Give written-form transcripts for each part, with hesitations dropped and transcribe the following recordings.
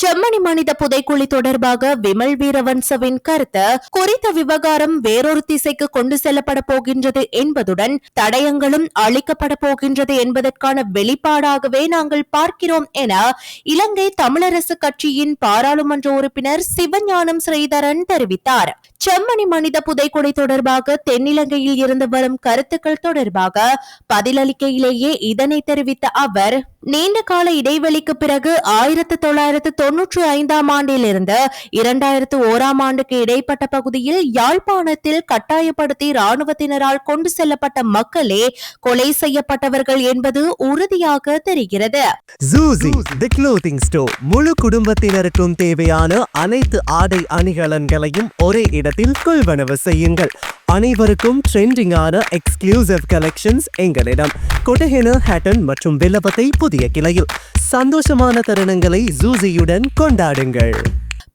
செம்மணி மனித புதைக்குழி தொடர்பாக விமல் வீரவன்சவின் கருத்து குறித்த விவகாரம் வேறொரு திசைக்கு கொண்டு செல்லப்பட போகின்றது என்பதுடன் தடயங்களும் அளிக்கப்பட போகின்றது என்பதற்கான வெளிப்பாடாகவே நாங்கள் பார்க்கிறோம் என இலங்கை தமிழரசு கட்சியின் பாராளுமன்ற உறுப்பினர் சிவஞானம் ஸ்ரீதரன் தெரிவித்தார். செம்மணி மனித புதைக்குழி தொடர்பாக தென்னிலங்கையில் இருந்து வரும் கருத்துக்கள் தொடர்பாக பதிலளிக்கையிலேயே இதனை தெரிவித்த அவர், நீண்ட கால இடைவெளிக்கு பிறகு 1995 ஆண்டிலிருந்து 2001 ஆண்டுக்கு இடைப்பட்ட பகுதியில் யாழ்ப்பாணத்தில் கட்டாயப்படுத்தி இராணுவத்தினரால் கொண்டு செல்லப்பட்ட மக்களே கொலை செய்யப்பட்டவர்கள் என்பது உறுதியாக தெரிகிறது. முழு குடும்பத்தினருக்கும் தேவையான அனைத்து ஆடை அணிகலன்களையும் ஒரே இடத்தில் கொள்வனவு செய்யுங்கள். அனைவருக்கும் ட்ரெண்டிங்கான எக்ஸ்க்ளூசிவ் கலெக்ஷன்ஸ் எங்களிடம். கொட்டஹென, ஹேட்டன் மற்றும் வில்லபத்தை புதிய கிளையில். சந்தோஷமான தருணங்களை ஜூசியுடன் கொண்டாடுங்கள்.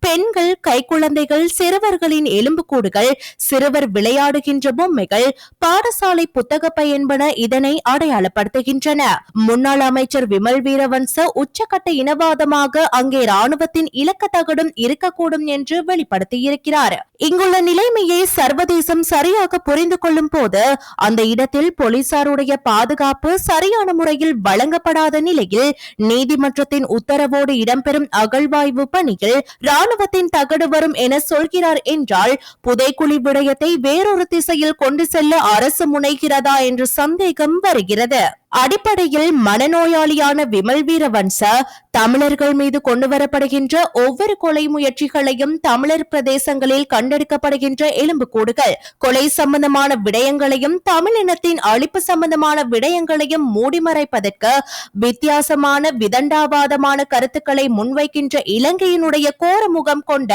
பெண்கள், கைக்குழந்தைகள், சிறுவர்களின் எலும்புக்கூடுகள், சிறுவர் விளையாடுகின்ற பொம்மைகள், பாடசாலை புத்தகப்பை என்பன இதனை அடையாளப்படுத்துகின்றன. முன்னாள் அமைச்சர் விமல் வீரவன்ச உச்சக்கட்ட இனவாதமாக அங்கே இராணுவத்தின் இலக்க தகடும் இருக்கக்கூடும் என்று வெளிப்படுத்தியிருக்கிறார். இங்குள்ள நிலைமையை சர்வதேசம் சரியாக புரிந்து கொள்ளும் போது அந்த இடத்தில் போலீசாருடைய பாதுகாப்பு சரியான முறையில் வழங்கப்படாத நிலையில் நீதிமன்றத்தின் உத்தரவோடு இடம்பெறும் அகழ்வாய்வு பணியில் ராணுவத்தின் தகடு வரும் என சொல்கிறார் என்றால் புதைக்குழி விடயத்தை வேறொரு திசையில் கொண்டு செல்ல அரசு முனைகிறதா என்ற சந்தேகம் வருகிறது. அடிப்படையில் மனநோயாளியான விமல் வீரவன்ச தமிழர்கள் மீது கொண்டு வரப்படுகின்ற ஒவ்வொரு கொலை முயற்சிகளையும், தமிழர் பிரதேசங்களில் கண்டெடுக்கப்படுகின்ற எலும்புக்கூடுகள், கொலை சம்பந்தமான விடயங்களையும், தமிழினத்தின் அழிப்பு சம்பந்தமான விடயங்களையும் மூடிமறைப்பதற்கு வித்தியாசமான விதண்டாவாதமான கருத்துக்களை முன்வைக்கின்ற இலங்கையினுடைய கோரமுகம் கொண்ட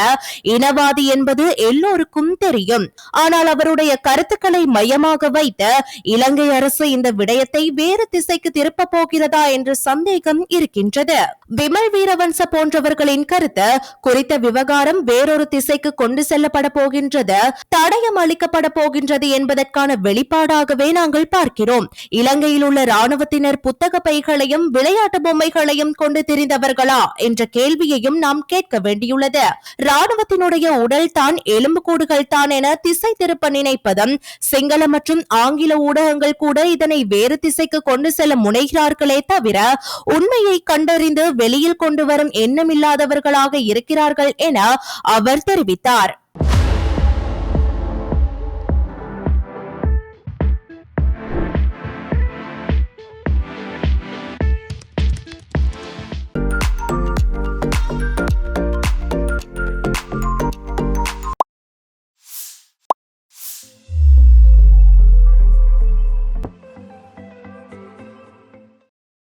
இனவாதி என்பது எல்லோருக்கும் தெரியும். ஆனால் அவருடைய கருத்துக்களை மையமாக வைத்து இலங்கை அரசு இந்த விடயத்தை வேறு திசைக்கு திருப்ப போகிறதா என்ற சந்தேகம் இருக்கின்றது. விமல் வீரவன்ச போன்றவர்களின் கருத்து குறித்த விவகாரம் வேறொரு திசைக்கு கொண்டு செல்லப்பட போகின்றது, தடயம் அளிக்கப்பட போகின்றது என்பதற்கான வெளிப்பாடாகவே நாங்கள் பார்க்கிறோம். இலங்கையில் உள்ள ராணுவத்தினர் புத்தக பைகளையும் விளையாட்டு பொம்மைகளையும் கொண்டு திரிந்தவர்களா என்ற கேள்வியையும் நாம் கேட்க வேண்டியுள்ளது. ராணுவத்தினுடைய உடல் தான் எலும்புக்கூடுகள் தான் என திசை திருப்ப நினைப்பதும் சிங்கள மற்றும் ஆங்கில ஊடகங்கள் கூட இதனை வேறு திசைக்கு கொண்டு செல்ல முனைகிறார்களே தவிர உண்மையை கண்டறிந்து வெளியில் கொண்டு வரும் எண்ணமில்லாதவர்களாக இருக்கிறார்கள் என அவர் தெரிவித்தார்.